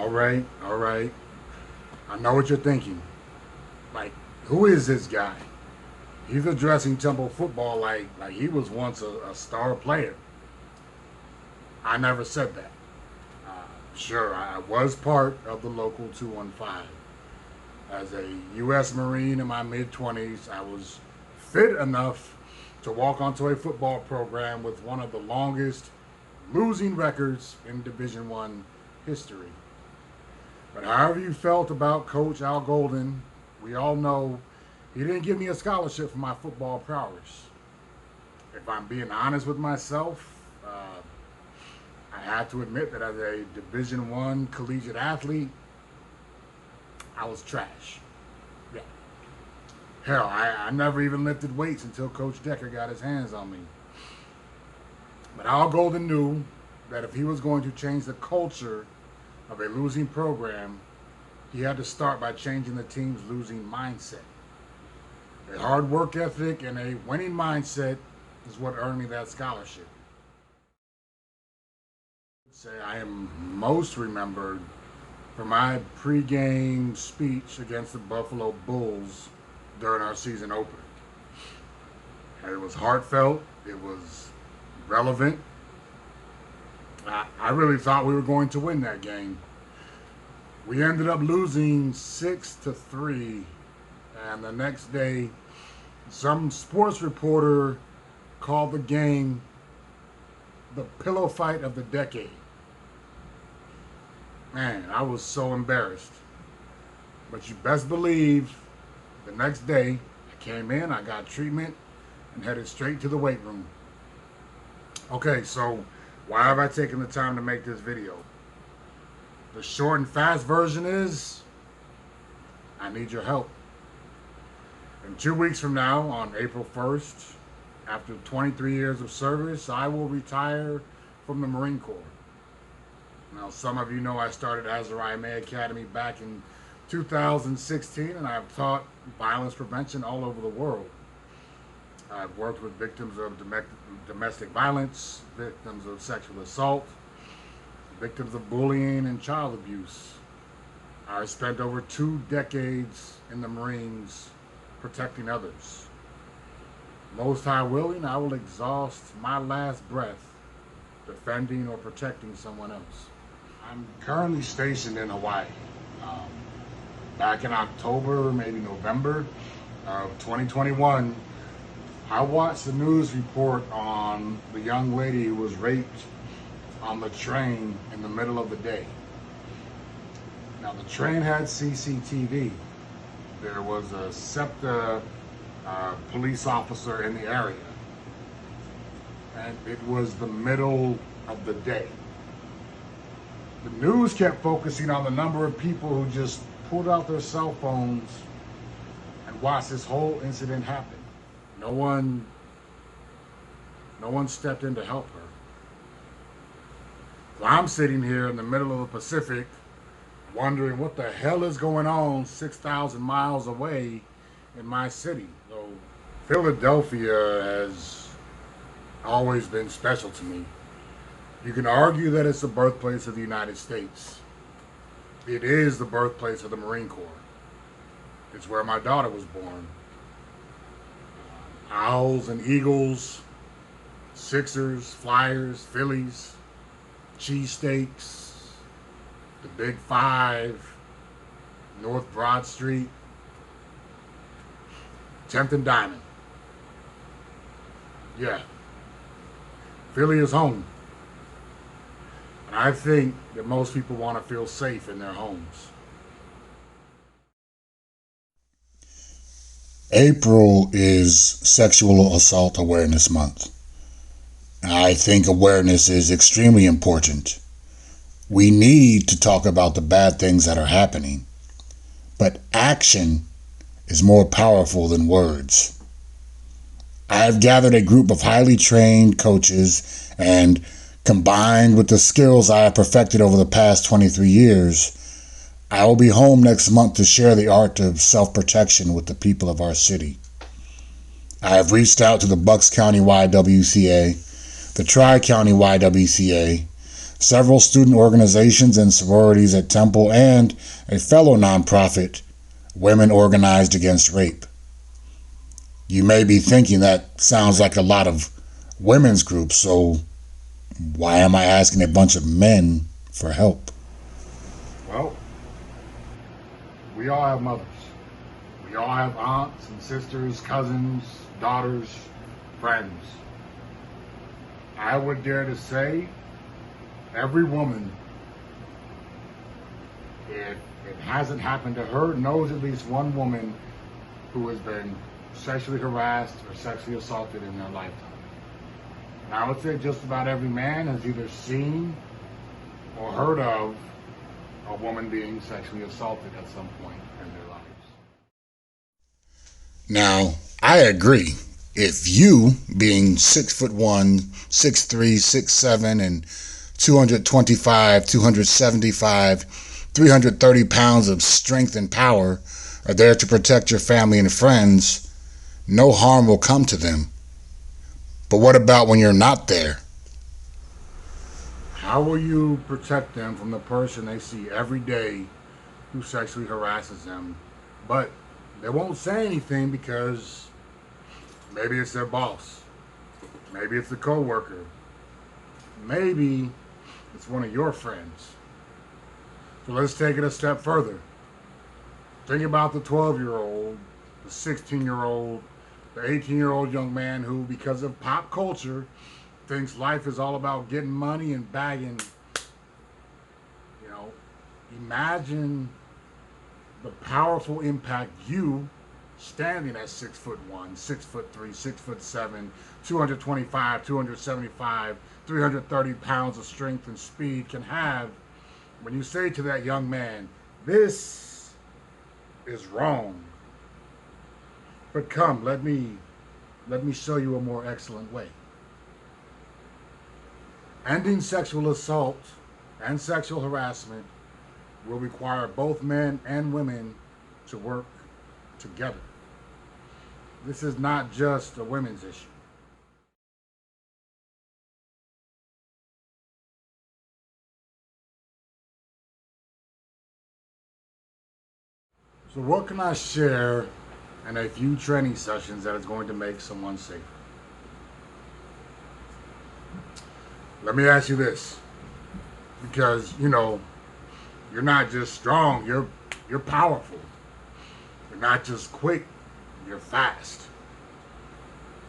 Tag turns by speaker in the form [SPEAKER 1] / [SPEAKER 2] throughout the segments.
[SPEAKER 1] All right, all right. I know what you're thinking. Like, who is this guy? He's addressing Temple football like he was once a star player. I never said that. Sure, I was part of the local 215. As a U.S. Marine in my mid 20s, I was fit enough to walk onto a football program with one of the longest losing records in Division One history. But however you felt about Coach Al Golden, we all know he didn't give me a scholarship for my football prowess. If I'm being honest with myself, I have to admit that as a Division One collegiate athlete, I was trash. Yeah. Hell, I never even lifted weights until Coach Decker got his hands on me. But Al Golden knew that if he was going to change the culture of a losing program, he had to start by changing the team's losing mindset. A hard work ethic and a winning mindset is what earned me that scholarship. Say I am most remembered for my pregame speech against the Buffalo Bulls during our season opener. And it was heartfelt, it was relevant. I really thought we were going to win that game. We ended up losing 6-3, and the next day, some sports reporter called the game the pillow fight of the decade. Man, I was so embarrassed. But you best believe the next day, I came in, I got treatment, and headed straight to the weight room. Okay, so why have I taken the time to make this video? The short and fast version is, I need your help. In 2 weeks from now, on April 1st, after 23 years of service, I will retire from the Marine Corps. Now, some of you know I started Azariah May Academy back in 2016, and I've taught violence prevention all over the world. I've worked with victims of domestic violence, victims of sexual assault, victims of bullying and child abuse. I spent over 2 decades in the Marines protecting others. Most high willing, I will exhaust my last breath defending or protecting someone else. I'm currently stationed in Hawaii. Back in October, maybe November of 2021, I watched the news report on the young lady who was raped on the train in the middle of the day. Now, the train had CCTV. There was a SEPTA police officer in the area. And it was the middle of the day. The news kept focusing on the number of people who just pulled out their cell phones and watched this whole incident happen. No one stepped in to help her. So I'm sitting here in the middle of the Pacific wondering what the hell is going on 6,000 miles away in my city. So Philadelphia has always been special to me. You can argue that it's the birthplace of the United States. It is the birthplace of the Marine Corps. It's where my daughter was born. Owls and Eagles, Sixers, Flyers, Phillies, cheesesteaks, the Big Five, North Broad Street, 10th and Diamond. Yeah. Philly is home. And I think that most people want to feel safe in their homes. April is Sexual Assault Awareness Month. I think awareness is extremely important. We need to talk about the bad things that are happening, but action is more powerful than words. I have gathered a group of highly trained coaches, and combined with the skills I have perfected over the past 23 years, I will be home next month to share the art of self-protection with the people of our city. I have reached out to the Bucks County YWCA, the Tri-County YWCA, several student organizations and sororities at Temple, and a fellow nonprofit, Women Organized Against Rape. You may be thinking that sounds like a lot of women's groups, so why am I asking a bunch of men for help? Well, we all have mothers. We all have aunts and sisters, cousins, daughters, friends. I would dare to say every woman, if it hasn't happened to her, knows at least one woman who has been sexually harassed or sexually assaulted in their lifetime. And I would say just about every man has either seen or heard of a woman being sexually assaulted at some point in their lives. Now, I agree. If you, being 6'1", 6'3", 6'7", and 225, 275, 330 pounds of strength and power are there to protect your family and friends, no harm will come to them. But what about when you're not there? How will you protect them from the person they see every day who sexually harasses them, but they won't say anything because maybe it's their boss, maybe it's a coworker, maybe it's one of your friends. So let's take it a step further. Think about the 12-year-old, the 16-year-old, the 18-year-old young man who, because of pop culture, thinks life is all about getting money and bagging. You know, imagine the powerful impact you, standing at 6'1", 6'3", 6'7", 225, 275, 330 pounds of strength and speed can have when you say to that young man, "This is wrong. But come, let me show you a more excellent way." Ending sexual assault and sexual harassment will require both men and women to work together. This is not just a women's issue. So what can I share in a few training sessions that is going to make someone safer? Let me ask you this, because you're not just strong, you're powerful. You're not just quick, you're fast.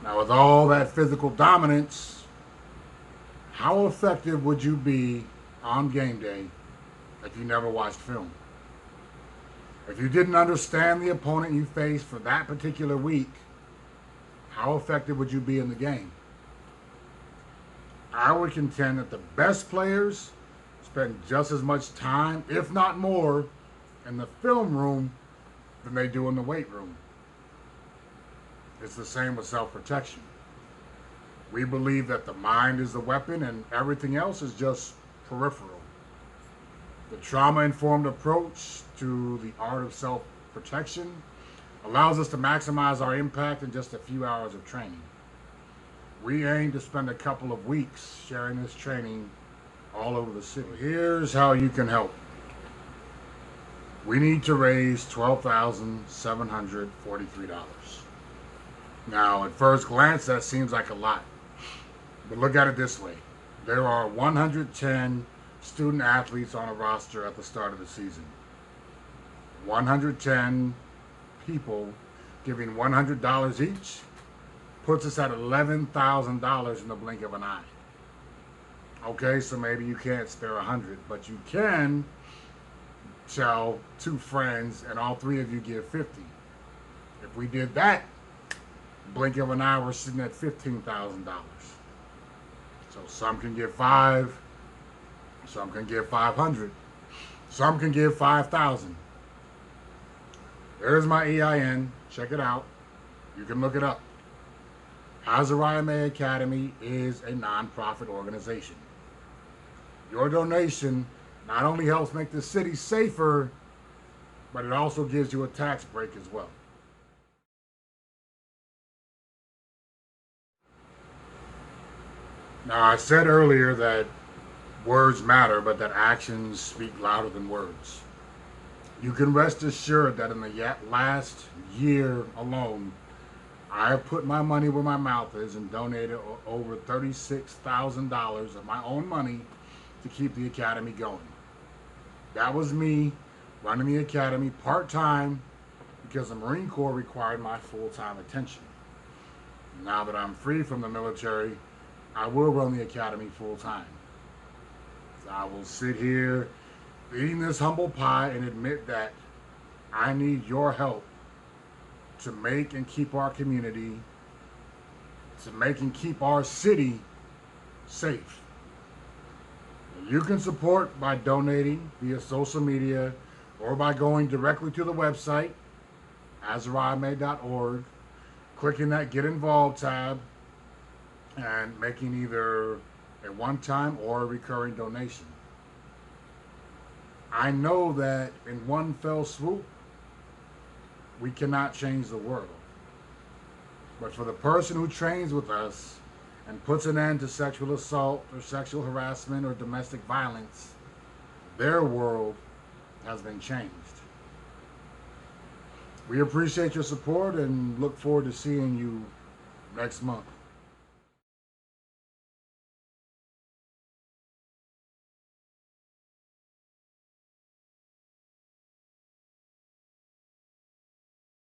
[SPEAKER 1] Now, with all that physical dominance, how effective would you be on game day if you never watched film? If you didn't understand the opponent you faced for that particular week, how effective would you be in the game? I would contend that the best players spend just as much time, if not more, in the film room than they do in the weight room. It's the same with self-protection. We believe that the mind is the weapon and everything else is just peripheral. The trauma-informed approach to the art of self-protection allows us to maximize our impact in just a few hours of training. We aim to spend a couple of weeks sharing this training all over the city. Here's how you can help. We need to raise $12,743. Now, at first glance, that seems like a lot. But look at it this way. There are 110 student athletes on a roster at the start of the season. 110 people giving $100 each puts us at $11,000 in the blink of an eye. Okay, so maybe you can't spare 100, but you can tell 2 friends and all 3 of you give 50. If we did that, blink of an eye, we're sitting at $15,000. So some can give 5, some can give 500, some can give 5,000. There's my EIN. Check it out. You can look it up. Azariah May Academy is a nonprofit organization. Your donation not only helps make the city safer, but it also gives you a tax break as well. Now, I said earlier that words matter, but that actions speak louder than words. You can rest assured that in the last year alone, I have put my money where my mouth is and donated over $36,000 of my own money to keep the academy going. That was me running the academy part-time because the Marine Corps required my full-time attention. Now that I'm free from the military, I will run the academy full-time. So I will sit here eating this humble pie and admit that I need your help to make and keep our community, to make and keep our city safe. You can support by donating via social media or by going directly to the website, azariahmay.org, clicking that Get Involved tab, and making either a one-time or a recurring donation. I know that in one fell swoop, we cannot change the world. But for the person who trains with us and puts an end to sexual assault or sexual harassment or domestic violence, their world has been changed. We appreciate your support and look forward to seeing you next month.